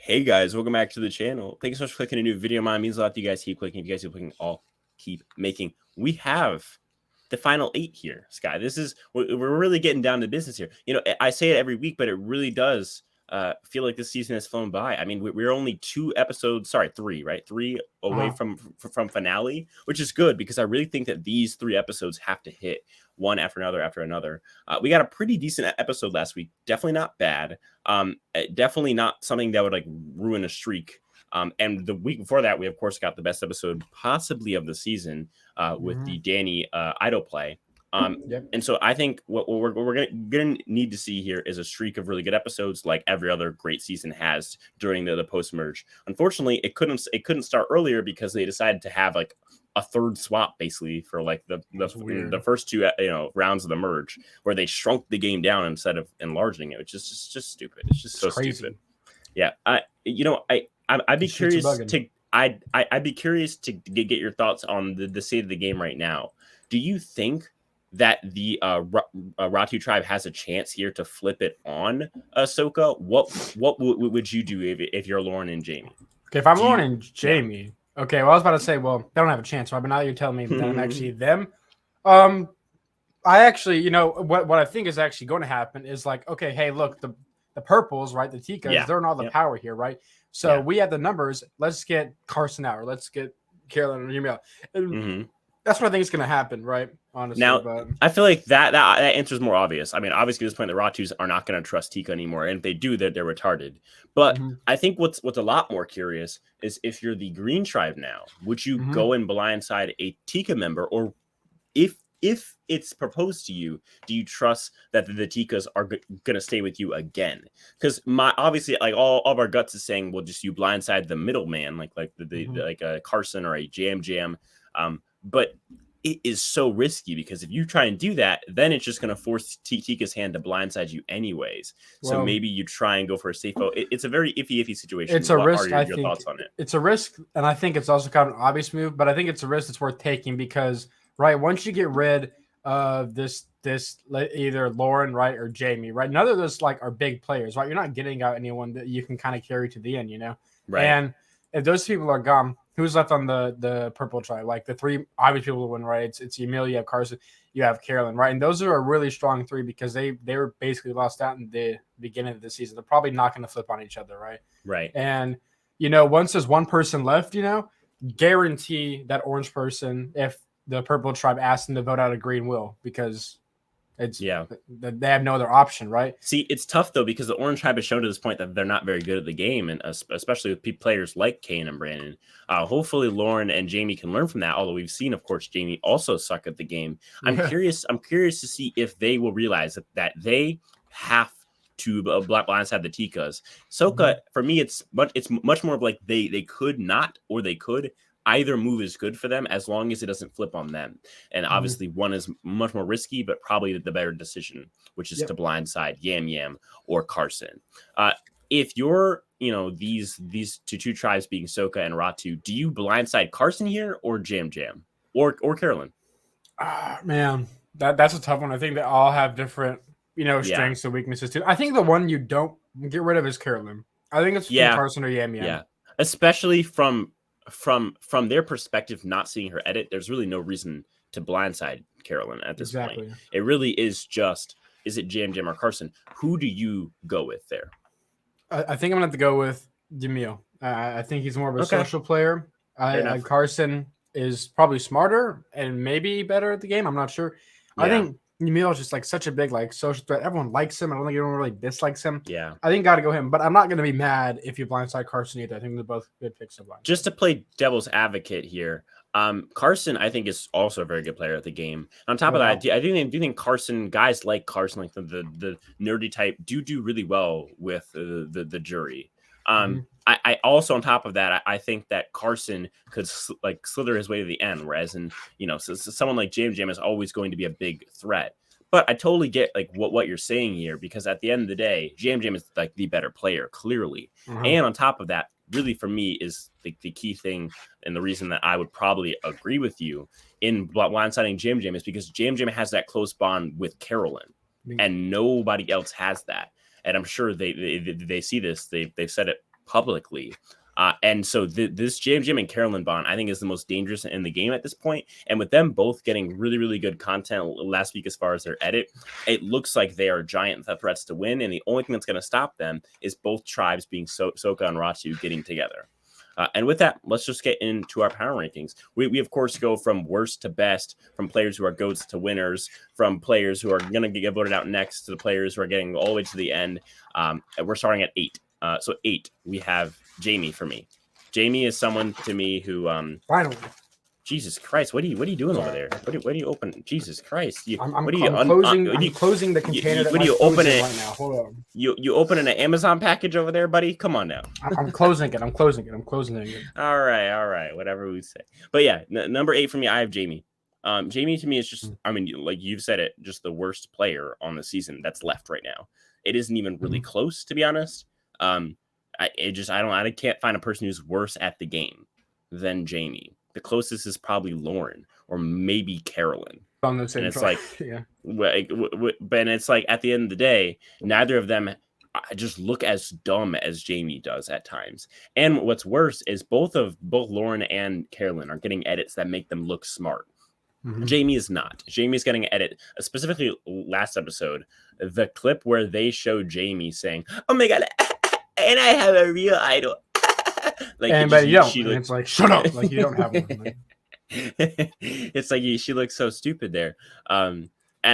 Hey guys, welcome back to the channel. Thank you so much for clicking a new video. Mine means a lot to you guys. Keep clicking. If you guys keep clicking, I'll keep making. We have the final 8 here, Sky. We're really getting down to business here. You know, I say it every week, but it really does feel like this season has flown by. I mean, we're only 3, right? 3 away from finale, which is good because I really think that these 3 episodes have to hit one after another. We got a pretty decent episode last week. Definitely not bad. Definitely not something that would like ruin a streak. And the week before that, we of course got the best episode possibly of the season with the Danny idol play. And so I think what we're gonna need to see here is a streak of really good episodes, like every other great season has during the post merge. Unfortunately, it couldn't start earlier because they decided to have like a third swap basically for like the first 2 rounds of the merge, where they shrunk the game down instead of enlarging it, which is just stupid. It's just so crazy. Stupid. Yeah, I'd be curious to I'd be curious to get your thoughts on the state of the game right now. Do you think that the Ratu tribe has a chance here to flip it on Ahsoka? What would you do if you're Lauren and Jamie? Okay, if I'm Lauren and Jamie, okay, well, I was about to say, well, they don't have a chance, right? But now you're telling me that I'm actually them. I actually, what I think is actually going to happen is like, okay, hey, look, the purples, right? The Tikas, they're not the power here, right? So we have the numbers. Let's get Carson out, or let's get Carolyn and Jamie out. That's what I think is going to happen, right? Honestly, now I feel like that answer is more obvious. I mean, obviously, at this point, the Ratus are not going to trust Tika anymore, and if they do, they're retarded. But I think what's a lot more curious is if you're the Green Tribe now, would you go and blindside a Tika member, or if it's proposed to you, do you trust that the Tikas are going to stay with you again? Because obviously, like all of our guts is saying, well, just you blindside the middleman, like a Carson or a Jam. But it is so risky because if you try and do that, then it's just going to force Tika's hand to blindside you anyways. So maybe you try and go for a safe vote. It's a very iffy situation. It's a risk. What are your thoughts on it? It's a risk, and I think it's also kind of an obvious move, but I think it's a risk that's worth taking because, right, once you get rid of this either Lauren, right, or Jamie, right, none of those like are big players, right? You're not getting out anyone that you can kind of carry to the end, Right. And if those people are gone, who's left on the purple tribe? Like the 3 obvious people to win, right? It's Emil, you have Carson, you have Carolyn, right? And those are a really strong 3 because they were basically lost out in the beginning of the season. They're probably not going to flip on each other, right? Right. And once there's one person left, guarantee that orange person, if the purple tribe asks them to vote out a green, will, because they have no other option, right? See, it's tough though because the Orange Tribe has shown to this point that they're not very good at the game, and especially with players like Kane and Brandon. Hopefully, Lauren and Jamie can learn from that. Although we've seen, of course, Jamie also suck at the game. I'm curious to see if they will realize that they have to blindside the Tikas. Ahsoka, for me, it's much more of like they could not, or they could. Either move is good for them as long as it doesn't flip on them. And obviously one is much more risky, but probably the better decision, which is to blindside Yam or Carson. If you're, these two tribes being Ahsoka and Ratu, do you blindside Carson here or Jam or Carolyn? Man, that's a tough one. I think they all have different, strengths and weaknesses too. I think the one you don't get rid of is Carolyn. I think it's Carson or Yam. Yeah, especially from their perspective, not seeing her edit, there's really no reason to blindside Carolyn at this point. It really is just, is it Jam or Carson? Who do you go with there? I think I'm gonna have to go with Demille. I think he's more of a social player. Carson is probably smarter and maybe better at the game. I'm not sure. I think Emil is just like such a big like social threat. Everyone likes him. I don't think anyone really dislikes him. Yeah, I think got to go him. But I'm not going to be mad if you blindside Carson either. I think they're both good picks of blind. Just to play devil's advocate here, Carson I think is also a very good player at the game. On top of that, I do think Carson, guys like Carson, like the nerdy type, do really well with the jury. I also, on top of that, I think that Carson could slither his way to the end, whereas someone like Jam is always going to be a big threat. But I totally get like what you're saying here, because at the end of the day, Jam is like the better player, clearly. And on top of that, really for me is the key thing, and the reason that I would probably agree with you in blindsiding Jam is because Jam has that close bond with Carolyn, and nobody else has that. And I'm sure they see this. They've said it publicly. And so this Jam and Carolyn bond, I think, is the most dangerous in the game at this point. And with them both getting really, really good content last week as far as their edit, it looks like they are giant threats to win. And the only thing that's going to stop them is both tribes being Soka and Ratu getting together. And with that, let's just get into our power rankings. We of course, go from worst to best, from players who are GOATs to winners, from players who are going to get voted out next to the players who are getting all the way to the end. And we're starting at 8. So 8, we have Jamie for me. Jamie is someone to me who finally. Jesus Christ, what are you doing over there? What do you open? Jesus Christ, I'm closing the container. What do you open it right now? Hold on. You open an Amazon package over there, buddy? Come on now. I'm closing it. I'm closing it. All right, whatever we say. But yeah, number 8 for me, I have Jamie. Jamie to me is just, I mean, like you've said it, just the worst player on the season that's left right now. It isn't even really close, to be honest. I can't find a person who's worse at the game than Jamie. The closest is probably Lauren or maybe Carolyn. On the same and it's track. But it's like at the end of the day, neither of them just look as dumb as Jamie does at times. And what's worse is both Lauren and Carolyn are getting edits that make them look smart. Jamie is not. Jamie's getting an edit, specifically last episode, the clip where they show Jamie saying, "Oh my god, and I have a real idol." But you don't. It's like, shut up. Like, you don't have one. It's like she looks so stupid there. And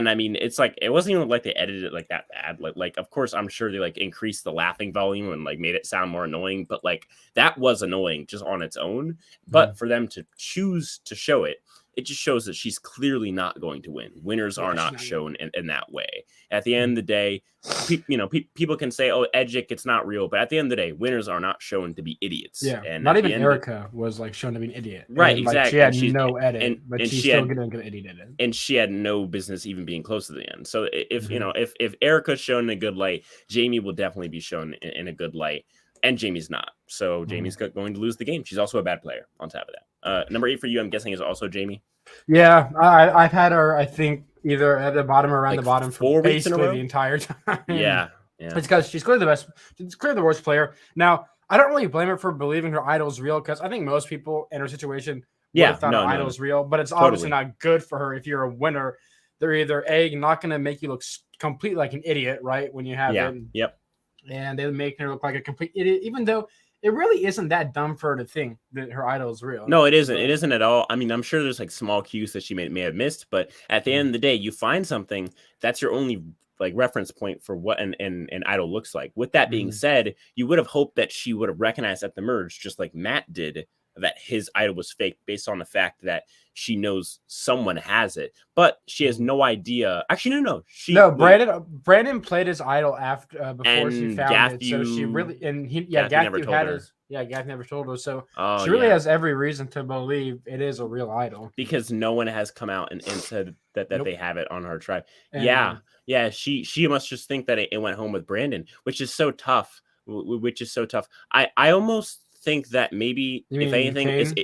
I mean, it's like, it wasn't even like they edited it like that bad. Like, of course, I'm sure they like increased the laughing volume and like made it sound more annoying, but like that was annoying just on its own. But for them to choose to show it, it just shows that she's clearly not going to win. Winners are not shown in that way. At the end of the day, people can say, "Oh, Edgic, it's not real," but at the end of the day, winners are not shown to be idiots. Yeah, and not even Erica was like shown to be an idiot. Right, and, exactly. Like, she had no edit, but she's still getting an idiot edit. And she had no business even being close to the end. So if if Erica's shown in a good light, Jamie will definitely be shown in a good light. And Jamie's not. So Jamie's going to lose the game. She's also a bad player on top of that. Number 8 for you, I'm guessing, is also Jamie. Yeah, I've had her, I think, either at the bottom or around the bottom for basically the entire time. Yeah. It's because she's clearly the best. She's clearly the worst player. Now, I don't really blame her for believing her idol is real, because I think most people in her situation would have thought her idol is real, but it's obviously not good for her. If you're a winner, they're either not going to make you look completely like an idiot, right, when you have it. Yep. And they're making her look like a complete idiot, even though it really isn't that dumb for her to think that her idol is real. No, it isn't. It isn't at all. I mean, I'm sure there's like small cues that she may have missed, but at the end of the day, you find something that's your only like reference point for what an idol looks like. With that being said, you would have hoped that she would have recognized at the merge, just like Matt did, that his idol was fake based on the fact that she knows someone has it, but she has no idea. Actually, no. Brandon played his idol after before she found it, so she really Gaffney had his. Yeah, Gaff never told her, so she really has every reason to believe it is a real idol, because no one has come out and said that they have it on her tribe. And she must just think that it went home with Brandon, which is so tough. I almost think that maybe, if anything,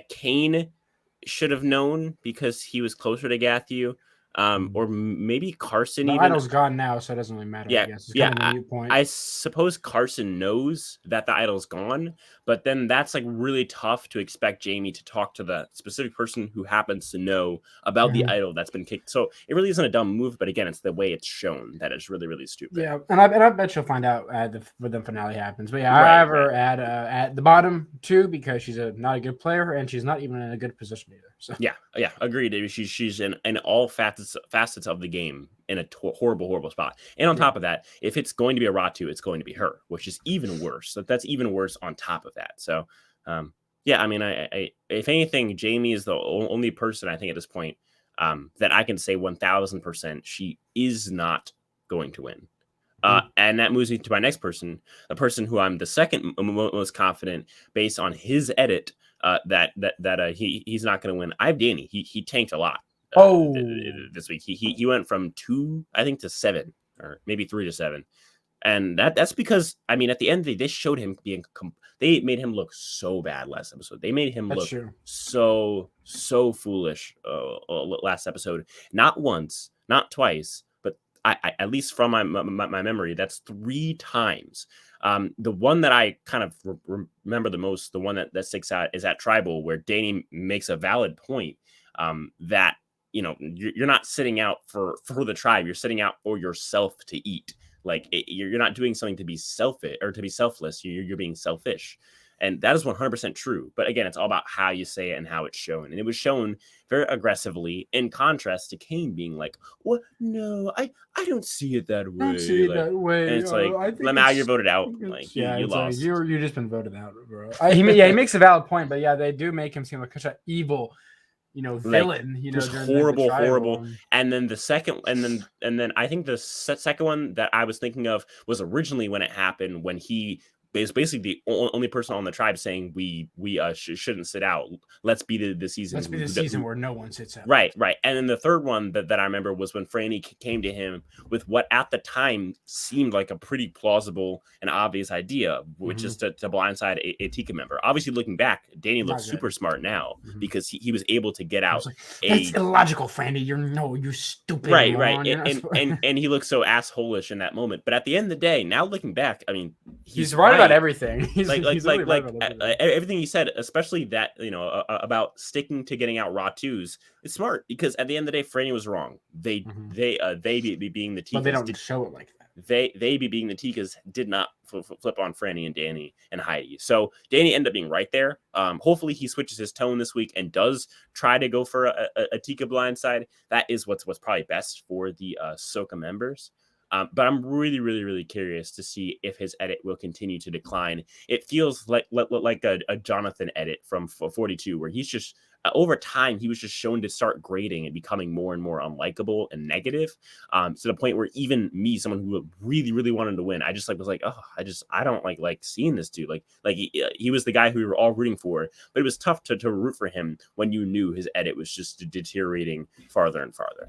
Kane should have known because he was closer to Gathew. Or maybe Carson. The idol's gone now, so it doesn't really matter. I guess. It's kind of a moot point. I suppose Carson knows that the idol's gone, but then that's like really tough to expect Jamie to talk to the specific person who happens to know about the idol that's been kicked. So it really isn't a dumb move, but again, it's the way it's shown that is really, really stupid. Yeah, and I bet she'll find out when the finale happens. But yeah, I have her at the bottom too, because she's not a good player and she's not even in a good position either. So yeah, agreed. She's in all facets of the game in a horrible spot. And on top of that, if it's going to be a Ratu, it's going to be her, which is even worse. That's even worse on top of that. So, I mean, I if anything, Jamie is the only person I think at this point that I can say 1000% she is not going to win. And that moves me to my next person, the person who I'm the second most confident based on his edit that he's not going to win. I have Danny. He tanked a lot. This week he went from 2, I think, to 7, or maybe 3 to 7, and that's because, I mean, at the end of the day, they showed him being. They made him look so bad last episode. They made him look so foolish last episode. Not once, not twice, but at least from my memory, that's 3 times. The one that I kind of remember the most, the one that sticks out, is at Tribal, where Danny makes a valid point that you're not sitting out for the tribe, you're sitting out for yourself to eat. Like you're not doing something to be selfish or to be selfless. You're being selfish. And that is 100% true. But again, it's all about how you say it and how it's shown. And it was shown very aggressively, in contrast to Kane being like, "What? No, I don't see it that way." I don't see it that way. And it's like, I think now you're voted out. Like yeah, you lost. Like, you just been voted out, bro. He makes a valid point, but yeah, they do make him seem like such an evil, villain. Just horrible. And then the second, and then I think the second one that I was thinking of was originally when it happened, when he is basically the only person on the tribe saying we shouldn't sit out. Let's be the season. Let's be the season where no one sits out. Right. And then the third one that I remember was when Franny came to him with what at the time seemed like a pretty plausible and obvious idea, which is to blindside a Tika member. Obviously, looking back, Danny looks super smart now because he was able to get out. It's illogical, Franny. You're stupid. Right. And he looks so assholish in that moment. But at the end of the day, now looking back, I mean, he's right about everything. He's everything he said, especially that about sticking to getting out raw twos. It's smart because at the end of the day, Franny was wrong. They be being the Tikas. But they don't show it like that. They be being the Tikas did not flip on Franny and Danny and Heidi. So Danny ended up being right there. Hopefully he switches his tone this week and does try to go for a Tika blindside. That is what's probably best for the Soka members. But I'm really, really, really curious to see if his edit will continue to decline. It feels like a Jonathan edit from 42, where he's just over time he was just shown to start grading and becoming more and more unlikable and negative, to the point where even me, someone who really, really wanted to win, I just was like, oh, I don't like seeing this dude. Like he was the guy who we were all rooting for, but it was tough to root for him when you knew his edit was just deteriorating farther and farther.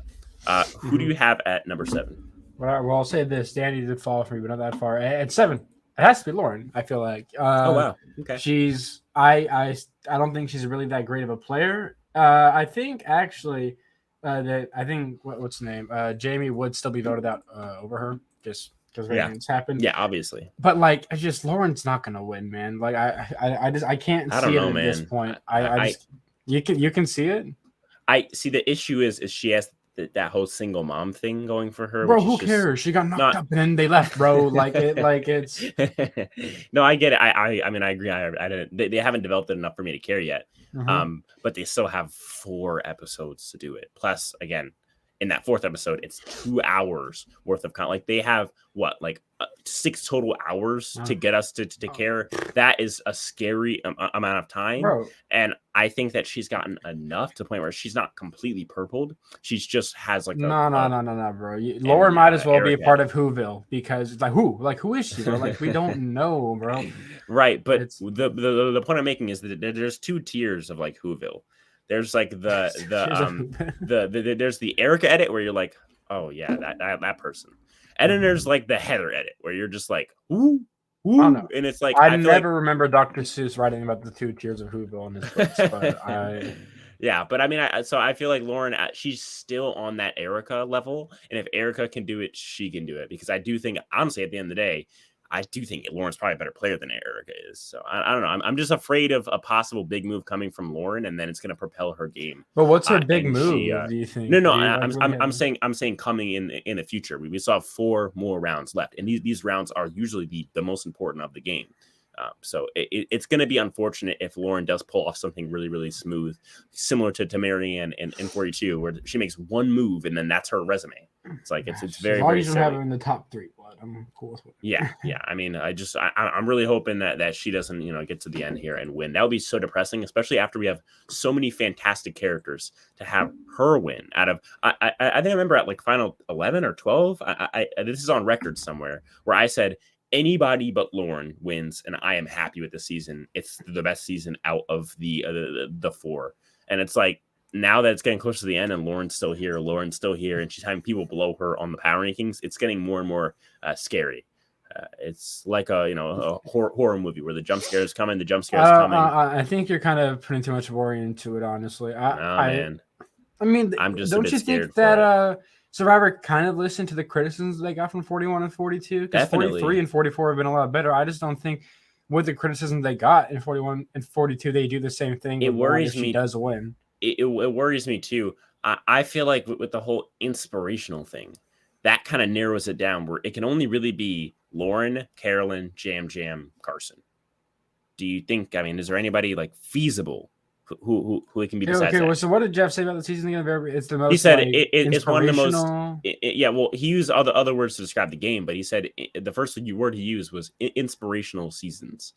Who do you have at number 7? Well, I'll say this: Danny did fall for me, but not that far. At 7, it has to be Lauren. I feel like. Oh wow. Okay. She's. I don't think she's really that great of a player. I think actually that I think what's the name? Jamie would still be voted out over her just because things happened. Yeah, obviously. But Lauren's not gonna win, man. Like I can't see it at this point. You can see it. I see the issue is she has that whole single mom thing going for her. Bro, who cares? She got knocked up and then they left, bro. It's. No, I get it. I mean, I agree. I didn't. They haven't developed it enough for me to care yet. But they still have 4 episodes to do it. Plus, again, in that 4th episode, it's 2 hours worth of content. Like they have 6 total hours to get us to care. That is a scary amount of time. Bro. And I think that she's gotten enough to the point where she's not completely purpled. She's just has no, bro. Lauren might as well be a part of Whoville because it's who is she, bro? We don't know, bro. Right, but the point I'm making is that there's 2 tiers of Whoville. There's there's the Erica edit where you're like, oh yeah, that person. And then there's the Heather edit where you're just like, ooh, and it's I never remember Dr. Seuss writing about the 2 tiers of Whoville in his books, but yeah, but I mean, I feel like Lauren, she's still on that Erica level, and if Erica can do it, she can do it, because I do think, honestly, at the end of the day, I do think Lauren's probably a better player than Erica is. So I don't know. I'm just afraid of a possible big move coming from Lauren, and then it's going to propel her game. But what's her big move? Do you think? No. I'm saying coming in the future. We still have 4 more rounds left, and these rounds are usually the most important of the game. So it's going to be unfortunate if Lauren does pull off something really, really smooth, similar to Marianne in 42, where she makes 1 move and then that's her resume. It's it's very, very silly. Have her in the top 3, but I'm cool with it. Yeah. I mean, I'm really hoping that she doesn't get to the end here and win. That would be so depressing, especially after we have so many fantastic characters. To have her win out of I think I remember at final 11 or 12. This is on record somewhere where I said, anybody but Lauren wins, and I am happy with the season. It's the best season out of the 4, and it's now that it's getting close to the end, and Lauren's still here, and she's having people below her on the power rankings. It's getting more and more scary. It's like a horror movie where the jump scares coming. I think you're kind of putting too much worry into it, honestly. Man. I mean, I'm just don't you think that Survivor kind of listened to the criticisms they got from 41 and 42 because 43 and 44 have been a lot better. I just don't think with the criticism they got in 41 and 42 they do the same thing It with Lauren if worries she me. does win. It worries me too. I feel like with the whole inspirational thing, that kind of narrows it down where it can only really be Lauren, Carolyn, Jam, Carson. Do you think? I mean, is there anybody like feasible who it can be besides Okay, that? well, so what did Jeff say about the season again? It's the most. He said like, it's one of the most. inspirational. Yeah, well, he used other words to describe the game, but he said the first word he used was inspirational seasons.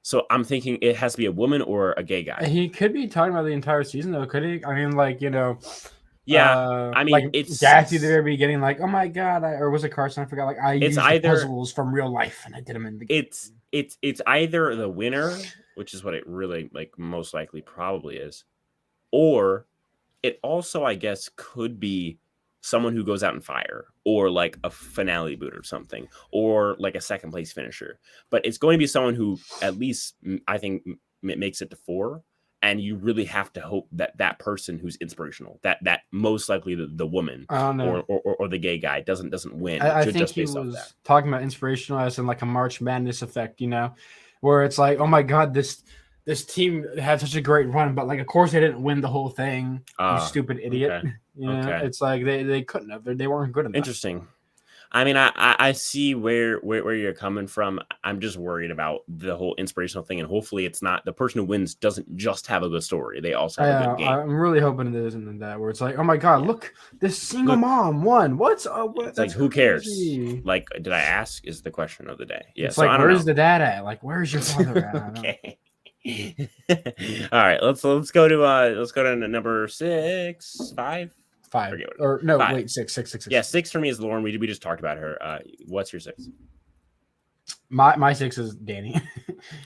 So I'm thinking it has to be a woman or a gay guy. He could be talking about the entire season, though, could he? I mean, like, Yeah, I mean, like it's Gassy at the very beginning, like, oh my god, or was it Carson? I forgot. Like, I it's used the either puzzles from real life and I did them in the game. it's either the winner, which is what it really like most likely probably is, or it also I guess could be someone who goes out in fire or like a finale boot or something or like a second place finisher. But it's going to be someone who at least I think makes it to 4. And you really have to hope that that person who's inspirational, that most likely the woman I don't know. or the gay guy doesn't win. I think just he based off was that. talking about inspirational as in like a March Madness effect, where it's like, oh my god, this team had such a great run, but like, of course, they didn't win the whole thing. You stupid idiot. Okay. It's like they couldn't have. They weren't good enough. Interesting. I mean, I see where you're coming from. I'm just worried about the whole inspirational thing, and hopefully, it's not the person who wins doesn't just have a good story; they also have a good game. I'm really hoping it isn't that where it's like, oh my god, look, this single mom won. What's it's like, who cares? Like, did I ask? Is the question of the day. Yeah, it's so like, where's the dad at? Like, where's your father at? Okay. All right, let's go to number 6, 5. 5 or no, 5. wait, 6. Yeah, 6 for me is Lauren. We just talked about her. What's your 6? My 6 is Danny.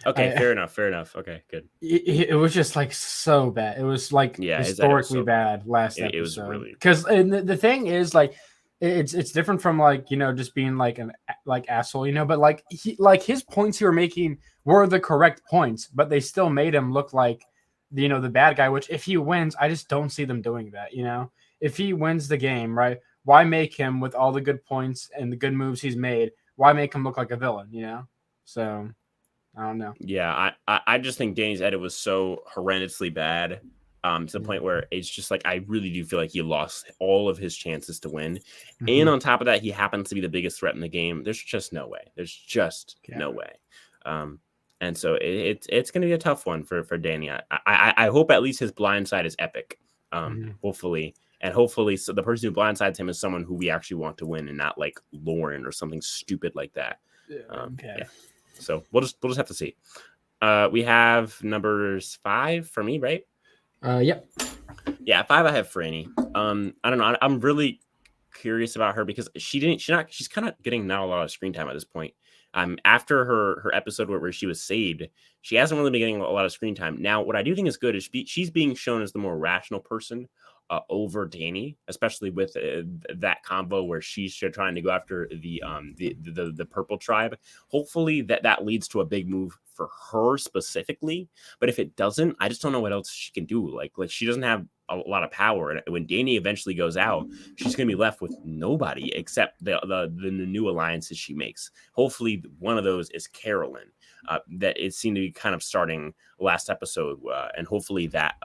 Okay, fair enough. Okay, good. It was just like so bad. It was like historically bad last episode. It was really because the thing is like it's different from like just being like an asshole, but like his points he were making were the correct points, but they still made him look like the bad guy. Which if he wins, I just don't see them doing that. If he wins the game, right? Why make him with all the good points and the good moves he's made? Why make him look like a villain? So I don't know. Yeah, I just think Danny's edit was so horrendously bad, to the point where it's just like I really do feel like he lost all of his chances to win, and on top of that, he happens to be the biggest threat in the game. There's just no way. No way. And so it's going to be a tough one for Danny. I hope at least his blind side is epic. Hopefully. And hopefully, so the person who blindsides him is someone who we actually want to win, and not like Lauren or something stupid like that. Yeah. So we'll just have to see. We have numbers 5 for me, right? Yep. Yeah, 5. I have Franny. I don't know. I'm really curious about her because she's kind of getting not a lot of screen time at this point. After her episode where she was saved, she hasn't really been getting a lot of screen time. Now, what I do think is good is she's being shown as the more rational person over Danny, especially with that combo where she's trying to go after the purple tribe. Hopefully that leads to a big move for her specifically. But if it doesn't, I just don't know what else she can do. Like she doesn't have a lot of power, and when Danny eventually goes out, she's going to be left with nobody except the new alliances she makes. Hopefully, one of those is Carolyn. That it seemed to be kind of starting last episode, and hopefully that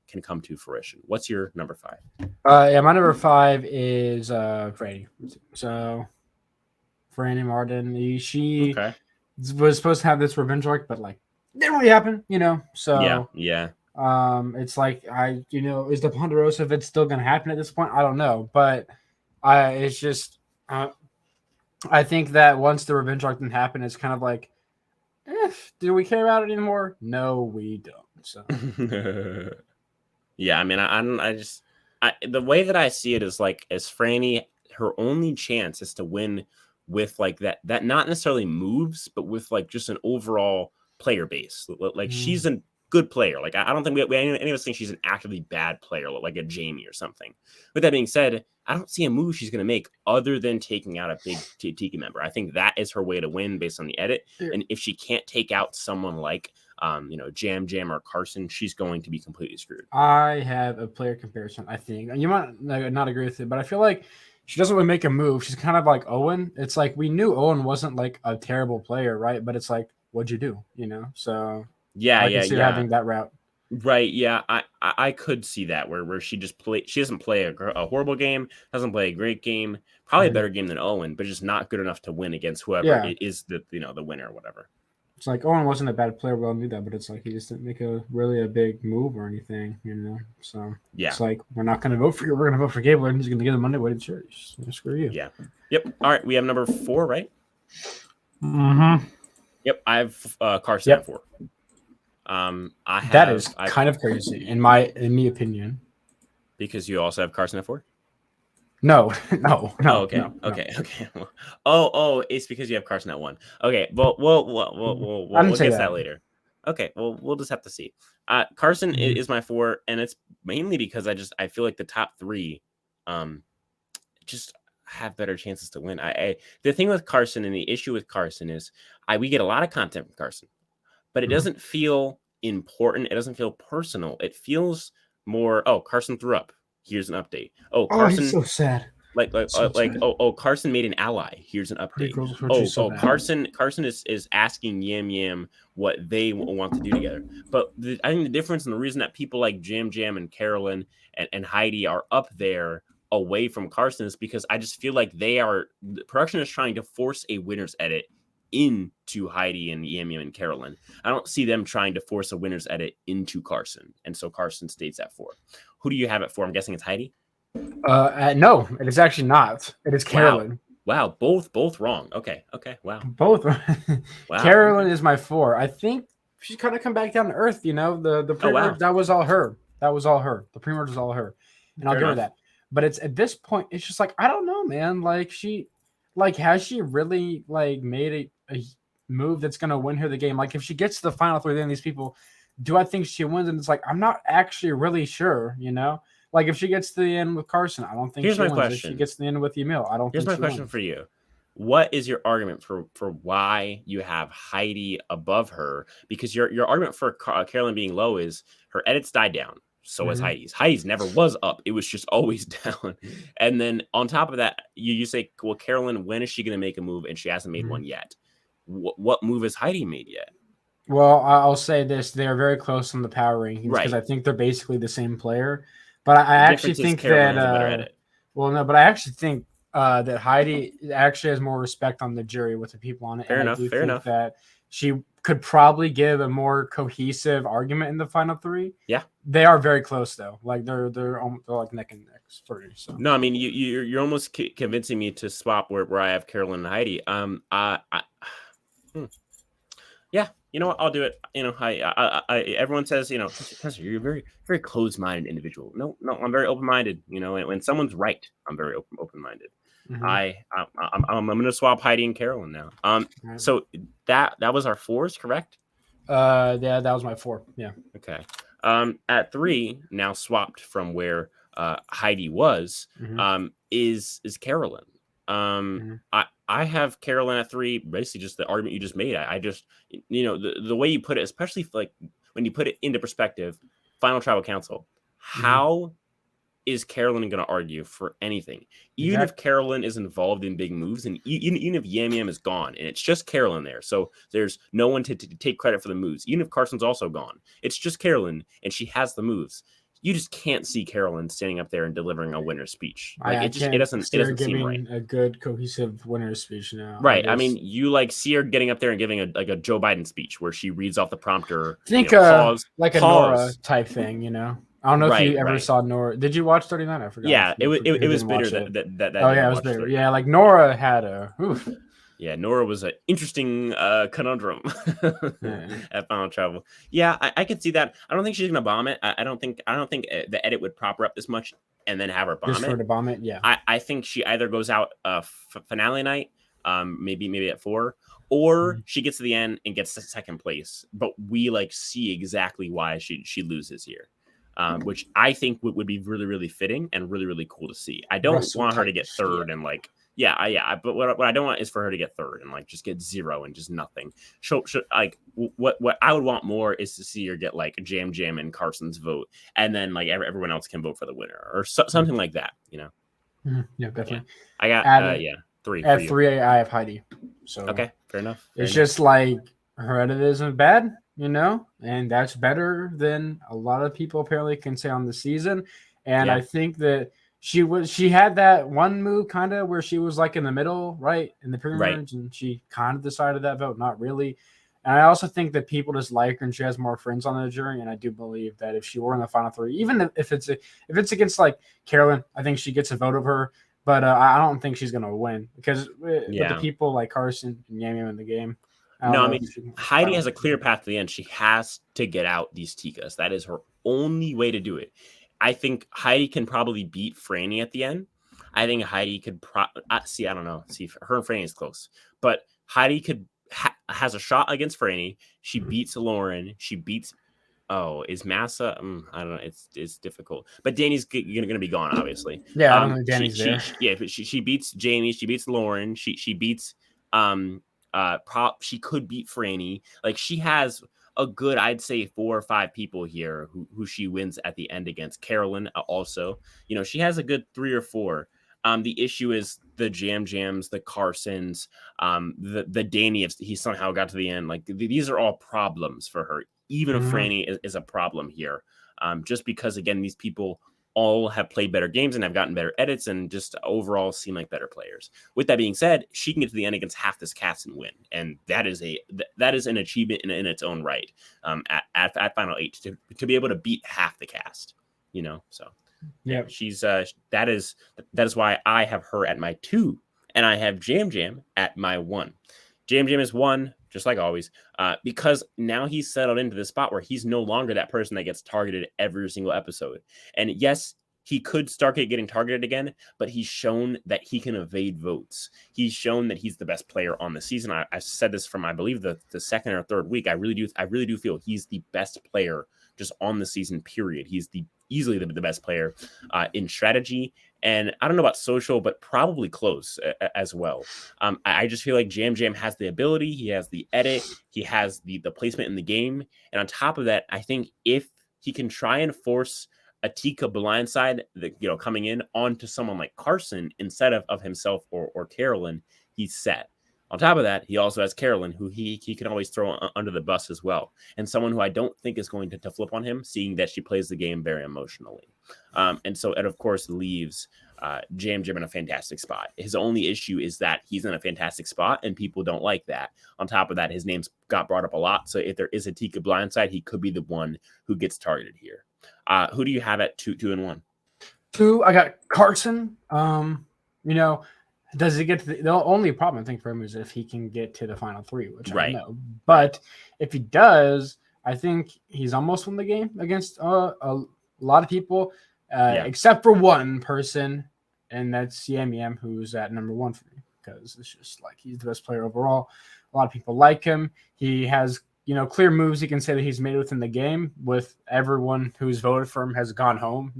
can come to fruition. What's your number 5? Yeah, my number 5 is Franny. So Franny Martin, she was supposed to have this revenge arc, but like didn't really happen, So yeah. It's like is the Ponderosa if it's still gonna happen at this point? I don't know, but it's just I think that once the revenge arc didn't happen, it's kind of like, do we care about it anymore? No, we don't. So yeah, I mean, the way that I see it is like, as Franny, her only chance is to win with like that not necessarily moves, but with like just an overall player base. Like she's a good player. Like I don't think any of us think she's an actively bad player, like a Jamie or something. With that being said, I don't see a move she's going to make other than taking out a big Tiki member. I think that is her way to win based on the edit. Yeah. And if she can't take out someone like Jam or Carson, she's going to be completely screwed. I have a player comparison. I think you might not agree with it, but I feel like she doesn't really make a move. She's kind of like Owen. It's like we knew Owen wasn't like a terrible player, right? But it's like, what'd you do? So Yeah, I can see her having that route. Right, yeah, I could see that where she doesn't play a horrible game, doesn't play a great game, probably a better game than Owen, but just not good enough to win against whoever is the the winner or whatever. It's like Owen wasn't a bad player, we all knew that, but it's like he just didn't make a big move or anything, So it's like we're not going to vote for you. We're going to vote for Gable, and he's going to get a Monday weighted shirt. Screw you. Yeah. Yep. All right, we have number 4, right? Mm-hmm. Yep, I have Carson at 4. That is kind of crazy in my opinion. Because you also have Carson at 4? No. Oh, okay. No. Okay. Oh, it's because you have Carson at 1. Okay, well, we'll get that later. Okay, well, we'll just have to see. Carson is my 4, and it's mainly because I feel like the top 3, just have better chances to win. The thing with Carson and the issue with Carson is we get a lot of content from Carson, but it doesn't feel important. It doesn't feel personal. It feels more, Carson threw up. Here's an update. Carson, he's so sad. Carson made an ally. Here's an update. Carson is asking Yam what they want to do together. But I think the difference and the reason that people like Jam and Carolyn and Heidi are up there away from Carson is because I just feel like the production is trying to force a winner's edit into Heidi and Yam and Carolyn. I don't see them trying to force a winner's edit into Carson. And so Carson stays at 4. Who do you have at 4? I'm guessing it's Heidi. No, it is actually not. It is Carolyn. Wow, both wrong. Okay, wow. Both. Wow. Carolyn is my 4. I think she's kind of come back down to earth. The pre-merge, that was all her. The pre-merge was all her, and I'll give her that. But it's at this point, it's just like I don't know, man. Like has she really made a move that's gonna win her the game? Like if she gets to the final 3, then these people, do I think she wins? And it's like I'm not actually really sure. Like if she gets to the end with Carson, I don't think Here's she my wins. question. If she gets to the end with Emil, I don't Here's think my question wins. for you. What is your argument for why you have Heidi above her? Because your argument for Carolyn being low is her edits died down. So was Heidi's. Heidi's never was up. It was just always down. And then on top of that, you say, well, Carolyn, when is she going to make a move? And she hasn't made one yet. What move has Heidi made yet? Well, I'll say this. They're very close on the power rankings because I think they're basically the same player. But I actually think that but I actually think that Heidi actually has more respect on the jury with the people on it. Fair enough. That she could probably give a more cohesive argument in the final 3. Yeah, they are very close though. Like they're like neck and neck for me. So no, I mean you're almost convincing me to swap where I have Carolyn and Heidi. Yeah, you know what? I'll do it. Everyone says, Professor, you're a very, very closed-minded individual. No, I'm very open-minded. When someone's right, I'm very open-minded. I'm gonna swap Heidi and Carolyn now. So that was our 4s, correct? Yeah, that was my 4. Yeah. Okay. At 3, now swapped from where Heidi was, is Carolyn. I have Carolyn at 3, basically just the argument you just made. I just, the way you put it, especially when you put it into perspective, Final Tribal Council, how is Carolyn going to argue for anything? Even if Carolyn is involved in big moves, and even if Yam is gone, and it's just Carolyn there, so there's no one to take credit for the moves. Even if Carson's also gone, it's just Carolyn, and she has the moves. You just can't see Carolyn standing up there and delivering a winner's speech. It doesn't seem right. A good cohesive winner's speech now. Right. I mean, you see her getting up there and giving a Joe Biden speech where she reads off the prompter. Think pause, like a Nora type thing. I don't know if you ever saw Nora. Did you watch 39? I forgot. Yeah, it was bitter that. Oh yeah, it was bitter. Yeah, like Nora had a. Oof. Yeah, Nora was an interesting conundrum at Final Travel. Yeah, I could see that. I don't think she's gonna bomb it. I don't think the edit would prop her up this much and then have her bomb just it. For her to bomb it, yeah. I think she either goes out finale night, maybe at 4, or she gets to the end and gets to second place. But we see exactly why she loses here. Which I think would be really, really fitting and really, really cool to see. I don't want her to get third and But what I don't want is for her to get third and like just get 0 and just nothing. Like what I would want more is to see her get like Jam and Carson's vote, and then like everyone else can vote for the winner or something like that. Yeah, definitely. I got 3 for at you. 3. I have Heidi. So Okay, fair enough. It's just like her edit isn't bad, and that's better than a lot of people apparently can say on the season. And I think that she had that one move kind of where she was like in the middle, right, in the pre-merge, and she kind of decided that vote, not really. And I also think that people just like her, and she has more friends on the jury. And I do believe that if she were in the final 3, even if it's against like Carolyn, I think she gets a vote of her. But I don't think she's gonna win because with the people like Carson and Yam in the game. No, I mean Heidi has a clear path to the end. She has to get out these Tikas. That is her only way to do it. I think Heidi can probably beat Franny at the end. I think Heidi could see. I don't know. See, her and Franny is close, but Heidi has a shot against Franny. She beats Lauren. She beats. Oh, is Massa? I don't know. It's difficult. But Danny's gonna be gone, obviously. Yeah, I don't think Danny's there. She beats Jamie. She beats Lauren. She beats she could beat Franny. Like she has a good, I'd say 4 or 5 people here who she wins at the end against. Carolyn also, she has a good 3 or 4. The issue is the Jams, the Carsons, the Danny, if he somehow got to the end, like these are all problems for her. Even if Franny is a problem here, just because again, these people all have played better games and have gotten better edits and just overall seem like better players. With that being said, she can get to the end against half this cast and win, and that is an achievement in its own right. At Final 8 to be able to beat half the cast, So yeah, she's that is why I have her at my 2, and I have Jam at my 1. Jam is 1. Just like always, because now he's settled into the spot where he's no longer that person that gets targeted every single episode. And yes, he could start getting targeted again, but he's shown that he can evade votes. He's shown that he's the best player on the season. I said this from, I believe, the second or third week. I really do feel he's the best player just on the season, period. He's easily the best player in strategy. And I don't know about social, but probably close as well. I just feel like Jam has the ability. He has the edit. He has the placement in the game. And on top of that, I think if he can try and force a Tika blindside, coming in onto someone like Carson instead of himself or Carolyn, he's set. On top of that, he also has Carolyn, who he can always throw under the bus as well. And someone who I don't think is going to flip on him, seeing that she plays the game very emotionally. And so it, of course, leaves Jam in a fantastic spot. His only issue is that he's in a fantastic spot, and people don't like that. On top of that, his name's got brought up a lot. So if there is a Tika blindside, he could be the one who gets targeted here. Who do you have at 2 and 1? 2, I got Carson. Does he get to the only problem I think for him is if he can get to the final 3, which I don't know. But if he does, I think he's almost won the game against a lot of people, except for one person, and that's Yam, who's at number 1 for me, because it's just like he's the best player overall. A lot of people like him. He has clear moves. He can say that he's made within the game. With everyone who's voted for him has gone home.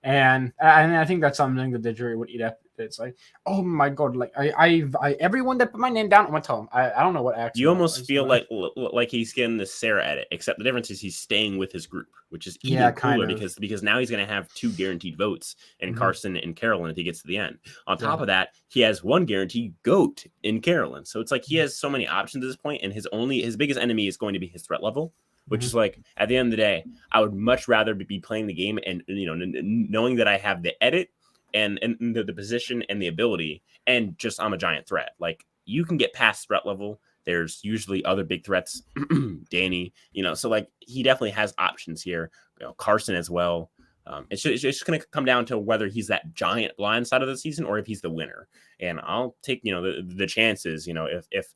And I think that's something that the jury would eat up. It's like, oh my god, like I everyone that put my name down, I'm gonna tell him. I don't know what accent. You almost feel like he's getting the Sarah edit, except the difference is he's staying with his group, which is even cooler because now he's gonna have 2 guaranteed votes in Carson and Carolyn if he gets to the end. On top of that, he has 1 guaranteed GOAT in Carolyn. So it's like he has so many options at this point, and his biggest enemy is going to be his threat level. Which is like, at the end of the day, I would much rather be playing the game and knowing that I have the edit and the position and the ability, and just I'm a giant threat. Like, you can get past threat level. There's usually other big threats, Danny. So like he definitely has options here. Carson as well. It's just going to come down to whether he's that giant blind side of the season or if he's the winner. And I'll take the chances. If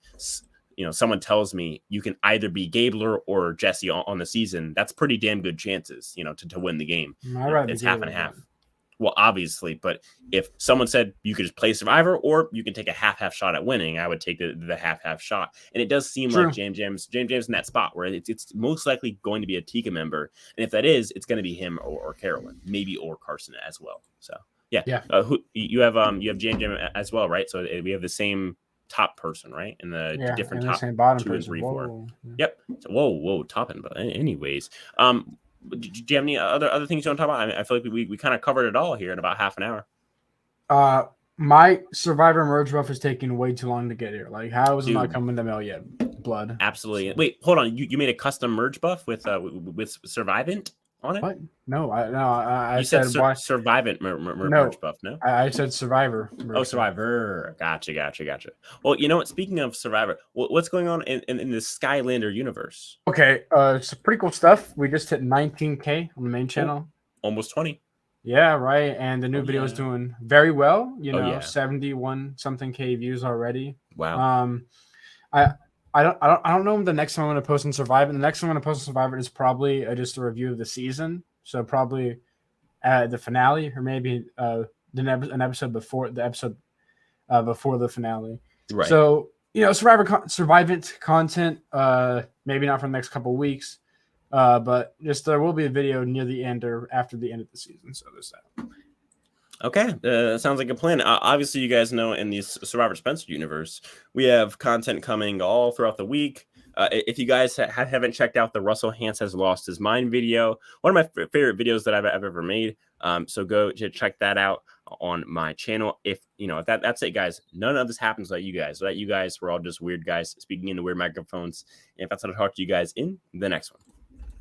someone tells me you can either be Gabler or Jesse on the season, that's pretty damn good chances, to win the game. It's half and half. Well, obviously, but if someone said you could just play Survivor or you can take a half shot at winning, I would take the half shot. And it does seem like Jam's in that spot where it's most likely going to be a Tika member. And if that is, it's going to be him or Carolyn, maybe, or Carson as well. So Yeah. Who you have Jam as well, right? So we have the same top person, right? And the Yeah, different and the top same bottom 2 and person. 3, 4. Whoa. Yep. So, whoa, topping. But anyways, do you have any other things you want to talk about? I mean, I feel like we kind of covered it all here in about half an hour. My Survivor merge buff is taking way too long to get here. Like, how is it not Dude. coming in the mail yet? Blood. Absolutely. Wait, hold on. You made a custom merge buff with Survivant on it? What? No, I You said said why? Survivant No, merge buff, no? I said Survivor. Oh, merge buff. Survivor. Gotcha. Well, you know what? Speaking of Survivor, what's going on in the Skylander universe? Okay, it's pretty cool stuff. We just hit 19K on the main channel. Almost 20. Yeah, right. And the new video is yeah. doing very well. You Oh, know, yeah. 71 something K views already. Wow. I don't know the next one I'm going to post on Survivor. The next one I'm going to post on Survivor is probably just a review of the season. So probably the finale, or maybe an episode before the episode before the finale. Right. So Survivant content. Maybe not for the next couple of weeks, but just there will be a video near the end or after the end of the season. So there's that. Okay, sounds like a plan. Obviously, you guys know in the Survivor Spencer universe, we have content coming all throughout the week. If you guys haven't checked out the Russell Hance Has Lost His Mind video, one of my favorite videos that I've ever made. So go check that out on my channel. If that's it, guys. None of this happens without you guys. Without you guys, we're all just weird guys speaking into weird microphones. And if that's how to talk to you guys in the next one.